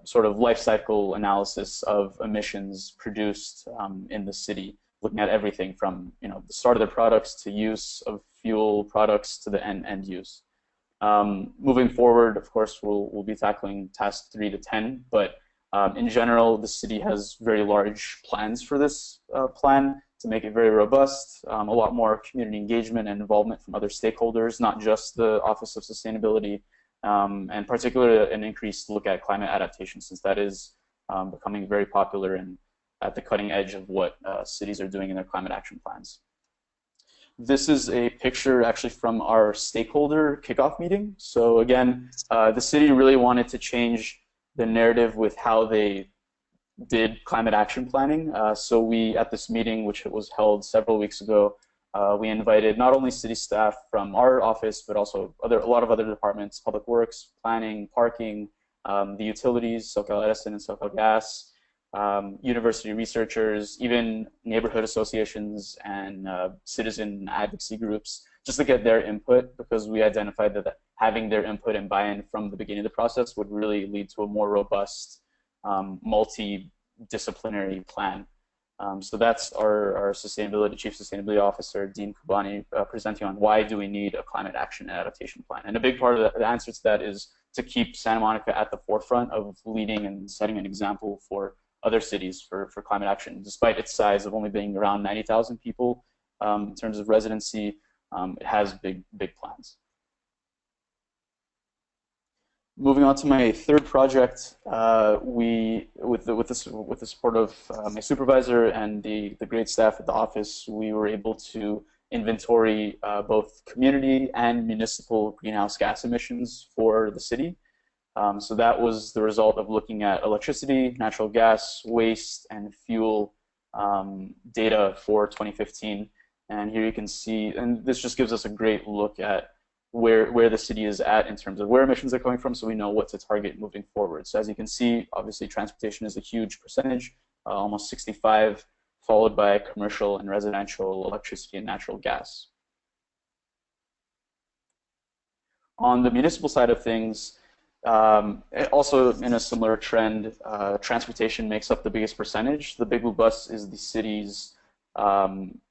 sort of life cycle analysis of emissions produced in the city, looking at everything from the start of the products to use of fuel products to the end use. Moving forward, of course, we'll be tackling tasks 3 to 10, but in general, the city has very large plans for this plan to make it very robust, a lot more community engagement and involvement from other stakeholders, not just the Office of Sustainability, and particularly an increased look at climate adaptation, since that is becoming very popular and at the cutting edge of what cities are doing in their climate action plans. This is a picture actually from our stakeholder kickoff meeting. So again, the city really wanted to change the narrative with how they did climate action planning. So we, at this meeting, which was held several weeks ago, we invited not only city staff from our office, but also a lot of other departments, public works, planning, parking, the utilities, SoCal Edison and SoCal Gas, university researchers, even neighborhood associations and citizen advocacy groups, just to get their input, because we identified that having their input and buy-in from the beginning of the process would really lead to a more robust, multidisciplinary plan. So that's our Chief Sustainability Officer, Dean Kubani, presenting on why do we need a climate action and adaptation plan. And a big part of the answer to that is to keep Santa Monica at the forefront of leading and setting an example for other cities for climate action. Despite its size of only being around 90,000 people in terms of residency, it has big plans. Moving on to my third project, with the support of my supervisor and the great staff at the office, we were able to inventory both community and municipal greenhouse gas emissions for the city. So that was the result of looking at electricity, natural gas, waste, and fuel data for 2015. And here you can see, and this just gives us a great look at where the city is at in terms of where emissions are coming from, so we know what to target moving forward. So as you can see, obviously transportation is a huge percentage, almost 65, followed by commercial and residential electricity and natural gas. On the municipal side of things, also in a similar trend, transportation makes up the biggest percentage. The Big Blue Bus is the city's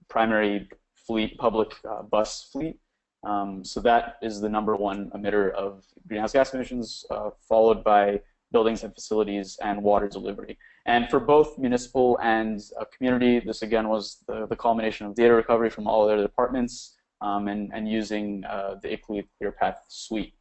primary fleet, public bus fleet. So that is the #1 emitter of greenhouse gas emissions, followed by buildings and facilities and water delivery. And for both municipal and community, this again was the culmination of data recovery from all other departments and using the ICLEI ClearPath suite.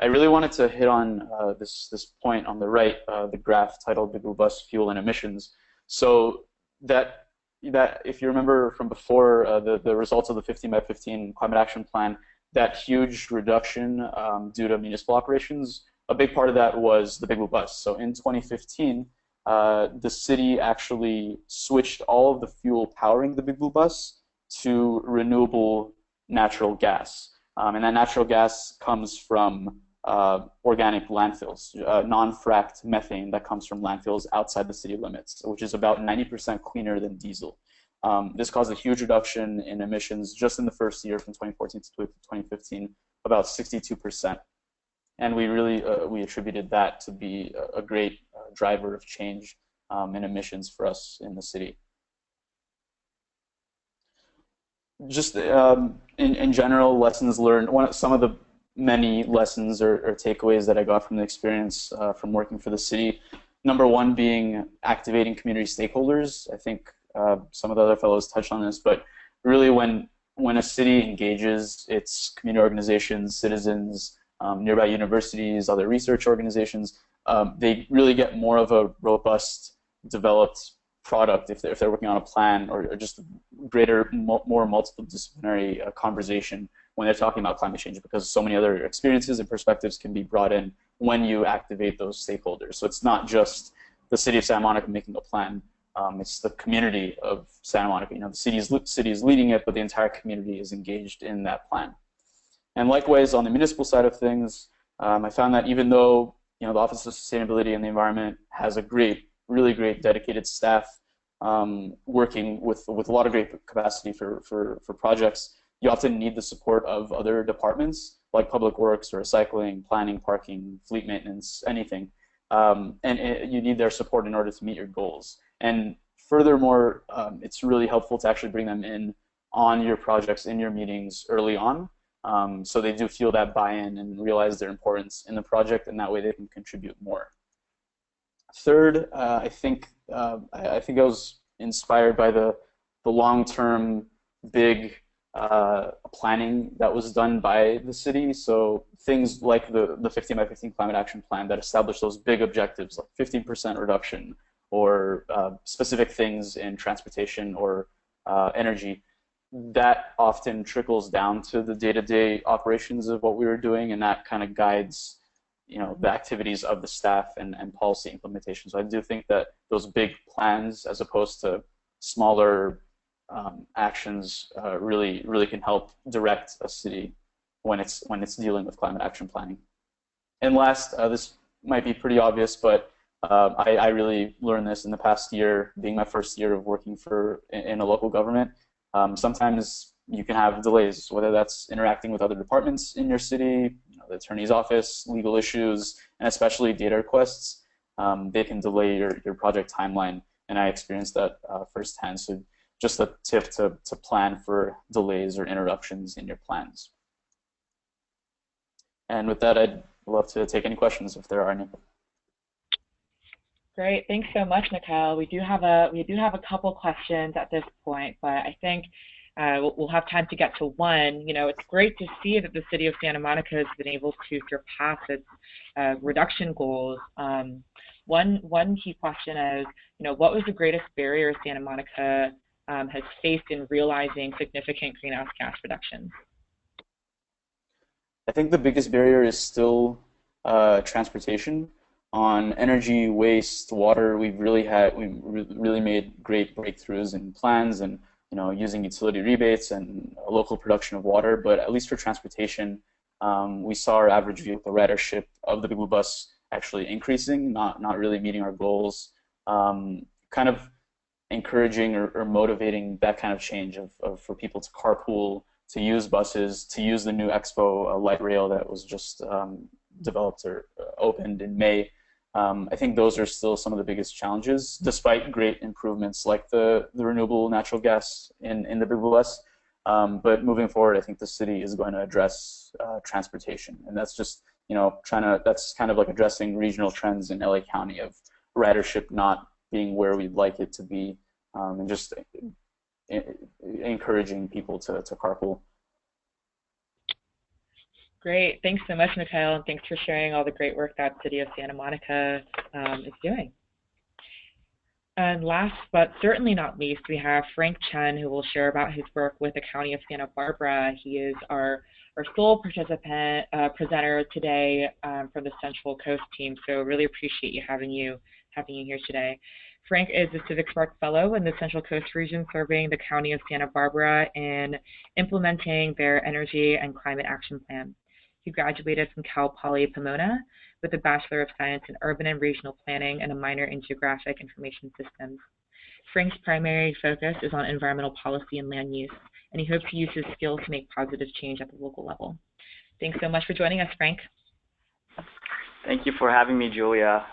I really wanted to hit on this point on the right, the graph titled Big Blue Bus Fuel and Emissions. So that if you remember from before the results of the 15 by 15 climate action plan, that huge reduction due to municipal operations, a big part of that was the Big Blue Bus. So in 2015, the city actually switched all of the fuel powering the Big Blue Bus to renewable natural gas. And that natural gas comes from organic landfills, non-fracked methane that comes from landfills outside the city limits, which is about 90% cleaner than diesel. This caused a huge reduction in emissions just in the first year from 2014 to 2015, about 62%. And we really we attributed that to be a great driver of change in emissions for us in the city. Just in general, lessons learned. Some of the many lessons or takeaways that I got from the experience from working for the city. #1 being activating community stakeholders. I think some of the other fellows touched on this, but really when a city engages its community organizations, citizens, nearby universities, other research organizations, they really get more of a robust, developed product if they're working on a plan or just greater, more multidisciplinary conversation when they're talking about climate change, because so many other experiences and perspectives can be brought in when you activate those stakeholders. So it's not just the city of Santa Monica making a plan, it's the community of Santa Monica. The city is leading it, but the entire community is engaged in that plan. And likewise, on the municipal side of things, I found that even though the Office of Sustainability and the Environment has a really great dedicated staff working with a lot of great capacity for projects, you often need the support of other departments like public works or recycling, planning, parking, fleet maintenance, anything. and you need their support in order to meet your goals. And furthermore, it's really helpful to actually bring them in on your projects, in your meetings early on, so they do feel that buy-in and realize their importance in the project, and that way they can contribute more. Third, I think I was inspired by the long-term big planning that was done by the city. So things like the 15 by 15 climate action plan that established those big objectives like 15% reduction, or specific things in transportation or energy, that often trickles down to the day-to-day operations of what we were doing, and that kind of guides, you know, the activities of the staff and policy implementation. So I do think that those big plans, as opposed to smaller actions, really can help direct a city when it's dealing with climate action planning. And last, this might be pretty obvious, but I really learned this in the past year, being my first year of working in a local government. Sometimes you can have delays, whether that's interacting with other departments in your city, you know, the attorney's office, legal issues, and especially data requests. They can delay your project timeline, and I experienced that firsthand. So just a tip to plan for delays or interruptions in your plans. And with that, I'd love to take any questions if there are any. Great, thanks so much, Mikael. We do have a couple questions at this point, but I think we'll have time to get to one. You know, it's great to see that the city of Santa Monica has been able to surpass its reduction goals. One key question is, you know, what was the greatest barrier Santa Monica has faced in realizing significant greenhouse gas reductions? I think the biggest barrier is still transportation. On energy, waste, water, we've really made great breakthroughs in plans and, you know, using utility rebates and local production of water. But at least for transportation, we saw our average vehicle ridership of the Big Blue Bus actually increasing, not really meeting our goals. Kind of encouraging or motivating that kind of change for people to carpool, to use buses, to use the new Expo light rail that was just developed or opened in May. I think those are still some of the biggest challenges, despite great improvements like the renewable natural gas in the Big Blue Bus. But moving forward, I think the city is going to address transportation, and that's just, you know, that's kind of like addressing regional trends in LA County of ridership not being where we'd like it to be, and just encouraging people to carpool. Great, thanks so much, Mikael, and thanks for sharing all the great work that City of Santa Monica is doing. And last but certainly not least, we have Frank Chen, who will share about his work with the County of Santa Barbara. He is our sole participant presenter today from the Central Coast team, so really appreciate having you here today. Frank is a CivicSpark Fellow in the Central Coast region, serving the County of Santa Barbara in implementing their energy and climate action plan. He graduated from Cal Poly Pomona with a Bachelor of Science in Urban and Regional Planning and a minor in Geographic Information Systems. Frank's primary focus is on environmental policy and land use, and he hopes to use his skills to make positive change at the local level. Thanks so much for joining us, Frank. Thank you for having me, Julia.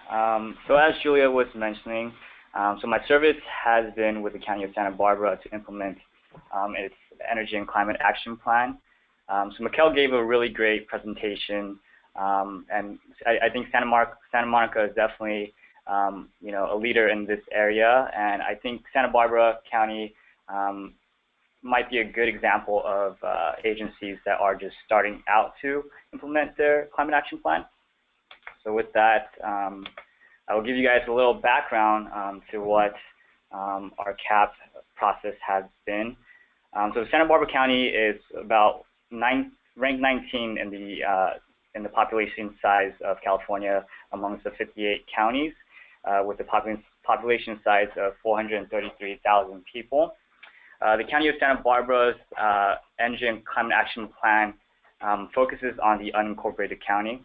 So as Julia was mentioning, so my service has been with the County of Santa Barbara to implement its energy and climate action plan. So Mikael gave a really great presentation, and I think Santa Monica is definitely, you know, a leader in this area, and I think Santa Barbara County might be a good example of agencies that are just starting out to implement their climate action plan. So with that, I will give you guys a little background to what our CAP process has been. So Santa Barbara County is about ranked 19 in the population size of California amongst the 58 counties, with a population size of 433,000 people. The County of Santa Barbara's Energy and Climate Action Plan focuses on the unincorporated county.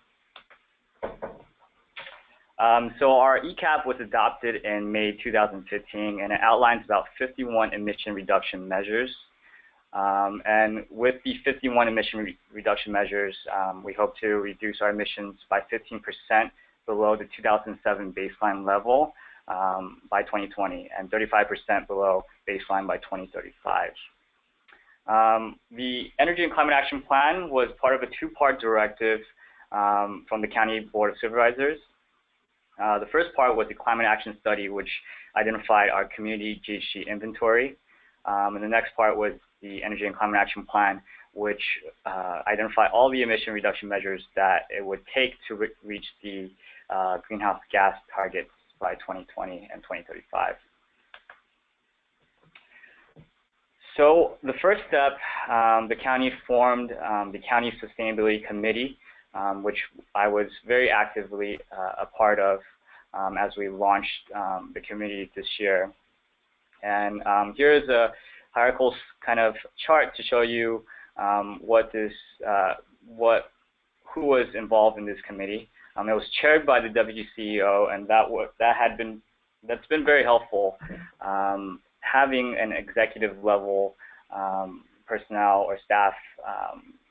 So our ECAP was adopted in May 2015, and it outlines about 51 emission reduction measures. And with the 51 emission reduction measures, we hope to reduce our emissions by 15% below the 2007 baseline level by 2020 and 35% below baseline by 2035. The Energy and Climate Action Plan was part of a two-part directive from the County Board of Supervisors. The first part was the Climate Action Study, which identified our community GHG inventory. And the next part was the Energy and Climate Action Plan, which identified all the emission reduction measures that it would take to reach the greenhouse gas targets by 2020 and 2035. So the first step, the county formed the County Sustainability Committee, which I was very actively a part of as we launched the committee this year. And here is a hierarchical kind of chart to show you who was involved in this committee. It was chaired by the Deputy CEO, and that's been very helpful. Having an executive level personnel or staff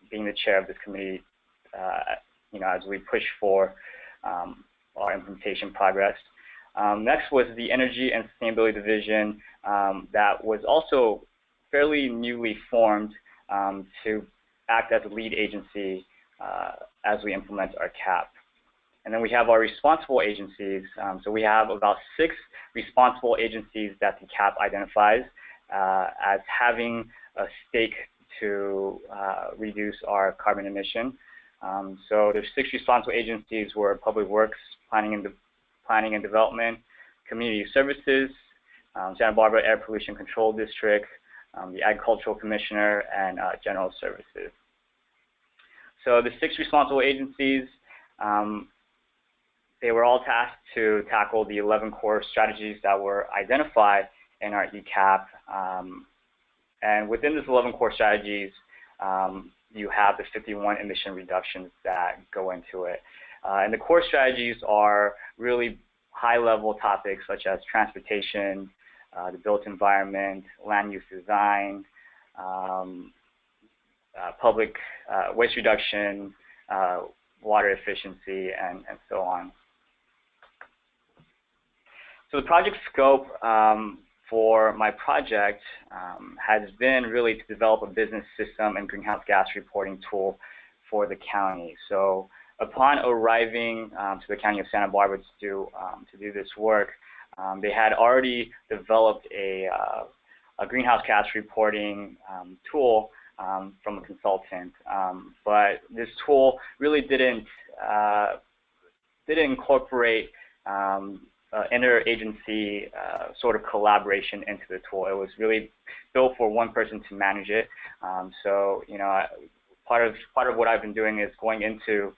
being the chair of this committee, as we push for our implementation progress. Next was the Energy and Sustainability Division that was also fairly newly formed to act as a lead agency as we implement our CAP. And then we have our responsible agencies. So we have about 6 responsible agencies that the CAP identifies as having a stake to reduce our carbon emission. So there's 6 responsible agencies were Public Works, Planning and Development, Community Services, Santa Barbara Air Pollution Control District, the Agricultural Commissioner, and General Services. So the 6 responsible agencies, they were all tasked to tackle the 11 core strategies that were identified in our ECAP. And within these 11 core strategies, you have the 51 emission reductions that go into it. And the core strategies are really high-level topics such as transportation, the built environment, land use design, public waste reduction, water efficiency, and so on. So the project scope for my project has been really to develop a business system and greenhouse gas reporting tool for the county. So upon arriving to the County of Santa Barbara to do this work, they had already developed a greenhouse gas reporting tool from a consultant, but this tool really didn't incorporate interagency sort of collaboration into the tool. It was really built for one person to manage it. So part of what I've been doing is going into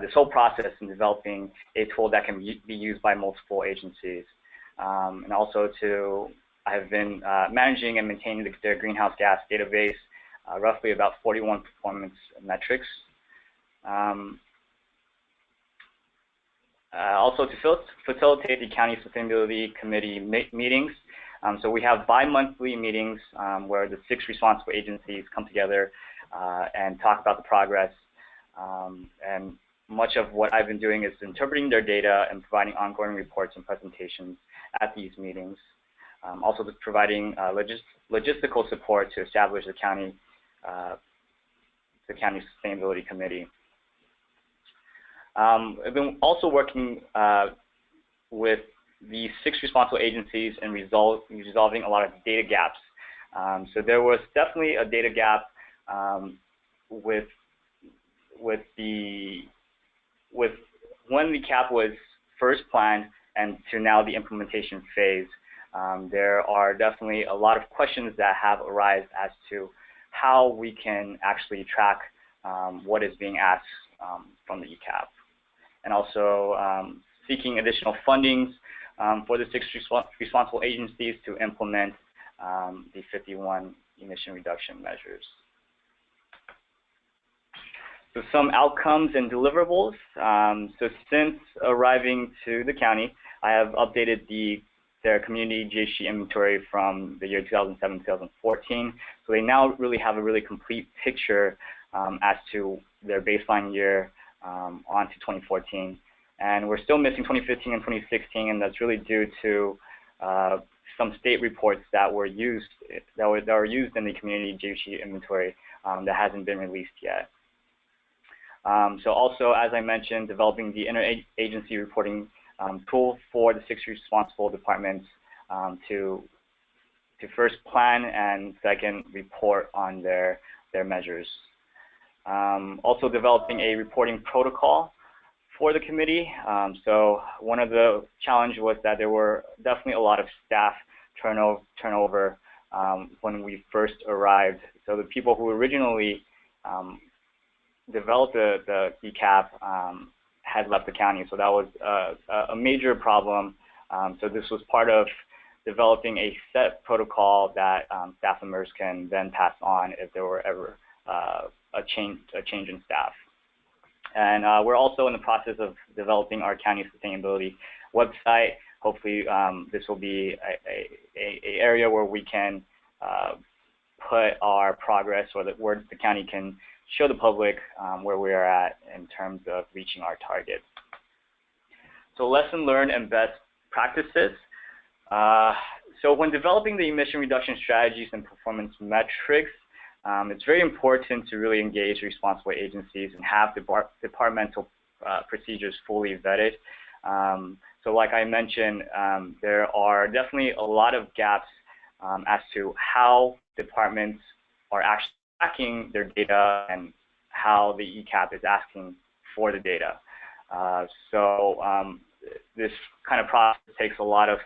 this whole process and developing a tool that can be used by multiple agencies, and also I have been managing and maintaining their greenhouse gas database, roughly about 41 performance metrics. Also to facilitate the County Sustainability Committee meetings. So we have bi-monthly meetings where the 6 responsible agencies come together and talk about the progress. And much of what I've been doing is interpreting their data and providing ongoing reports and presentations at these meetings. Also providing logistical support to establish the County Sustainability Committee. I've been also working with the 6 responsible agencies in resolving a lot of data gaps. So there was definitely a data gap with when the CAP was first planned and to now the implementation phase. There are definitely a lot of questions that have arisen as to how we can actually track what is being asked from the ECAP. And also seeking additional fundings for the 6 responsible agencies to implement the 51 emission reduction measures. So some outcomes and deliverables. So since arriving to the county, I have updated their community GHG inventory from the year 2007 to 2014. So they now really have a really complete picture as to their baseline year on to 2014. And we're still missing 2015 and 2016, and that's really due to some state reports that were used that were used in the community geosheet inventory that hasn't been released yet. So also, as I mentioned, developing the interagency reporting tool for the 6 responsible departments to first plan and second report on their measures. Also developing a reporting protocol for the committee. So one of the challenges was that there were definitely a lot of staff turnover when we first arrived. So the people who originally developed the ECAP had left the county. So that was a major problem. So this was part of developing a set protocol that staff members can then pass on if there were ever a change in staff. And we're also in the process of developing our county sustainability website. Hopefully, this will be a area where we can put our progress, or where the county can show the public where we are at in terms of reaching our targets. So lesson learned and best practices. So when developing the emission reduction strategies and performance metrics, it's very important to really engage responsible agencies and have departmental procedures fully vetted. So like I mentioned, there are definitely a lot of gaps as to how departments are actually tracking their data and how the ECAP is asking for the data. So this kind of process takes a lot of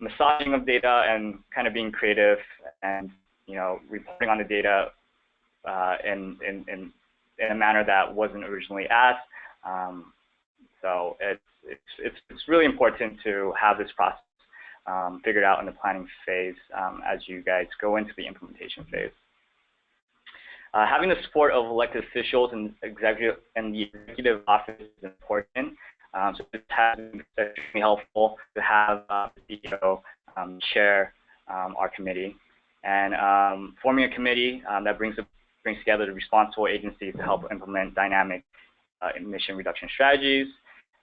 massaging of data and kind of being creative and reporting on the data in a manner that wasn't originally asked. So it's really important to have this process figured out in the planning phase as you guys go into the implementation phase. Having the support of elected officials and the executive office is important. So it has been extremely helpful to have the CEO chair our committee, and forming a committee that brings together the responsible agencies to help implement dynamic emission reduction strategies,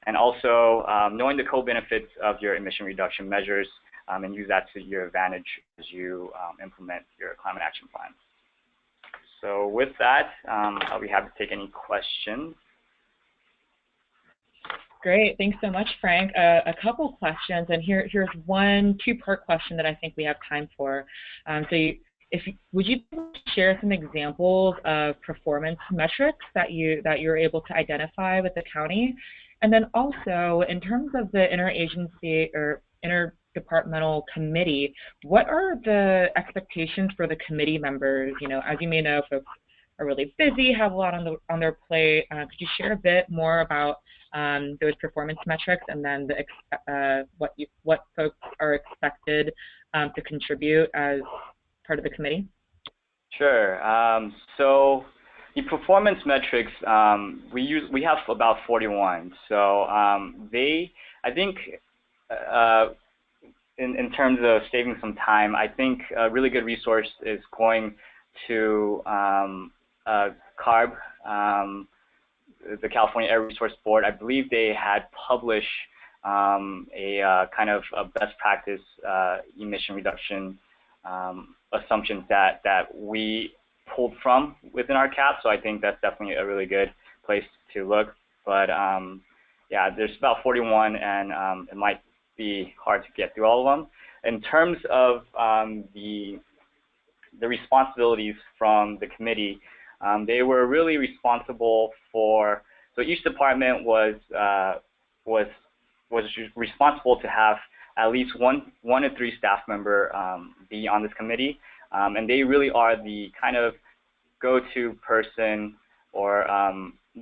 and also knowing the co-benefits of your emission reduction measures and use that to your advantage as you implement your climate action plan. So with that, I'll be happy to take any questions. Great, thanks so much, Frank. A couple questions, and here's one two-part question that I think we have time for. Would you share some examples of performance metrics that you're able to identify with the county? And then also, in terms of the interagency or interdepartmental committee, what are the expectations for the committee members? As you may know, folks are really busy, have a lot on their plate. Could you share a bit more about those performance metrics, and then what folks are expected to contribute as part of the committee? Sure. So the performance metrics, we have about 41. So I think in terms of saving some time, I think a really good resource is going to CARB, the California Air Resource Board. I believe they had published a kind of a best practice emission reduction assumptions that we pulled from within our CAP. So I think that's definitely a really good place to look. But yeah, there's about 41, and it might be hard to get through all of them. In terms of the responsibilities from the committee, they were really responsible for. So each department was responsible to have at least one to three staff member be on this committee, and they really are the kind of go-to person, or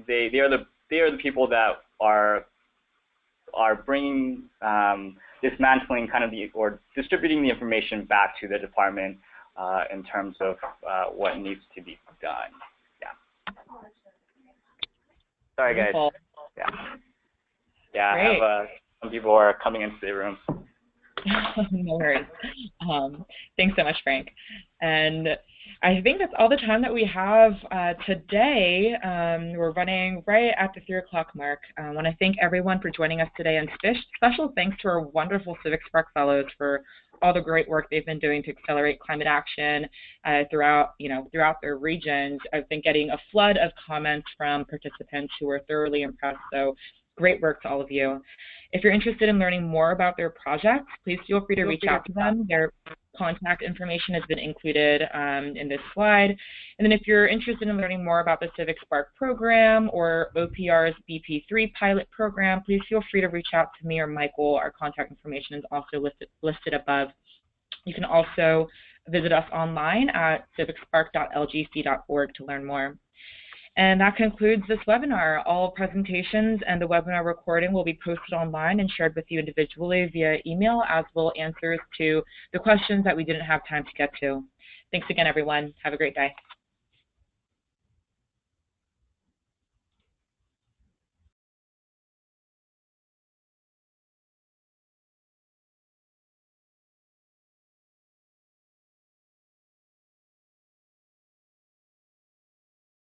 they are the people that are bringing dismantling kind of or distributing the information back to the department in terms of what needs to be done. Yeah. Sorry, guys. Yeah. I have some people are coming into the room. No worries. Thanks so much, Frank. And I think that's all the time that we have today. We're running right at the 3 o'clock mark. I want to thank everyone for joining us today, and special thanks to our wonderful CivicSpark fellows for all the great work they've been doing to accelerate climate action throughout their regions. I've been getting a flood of comments from participants who are thoroughly impressed, so great work to all of you. If you're interested in learning more about their projects, please feel free to reach out to them. Their contact information has been included in this slide. And then if you're interested in learning more about the CivicSpark program or OPR's BP3 pilot program, please feel free to reach out to me or Michael. Our contact information is also listed above. You can also visit us online at civicspark.lgc.org to learn more. And that concludes this webinar. All presentations and the webinar recording will be posted online and shared with you individually via email, as will answers to the questions that we didn't have time to get to. Thanks again, everyone. Have a great day.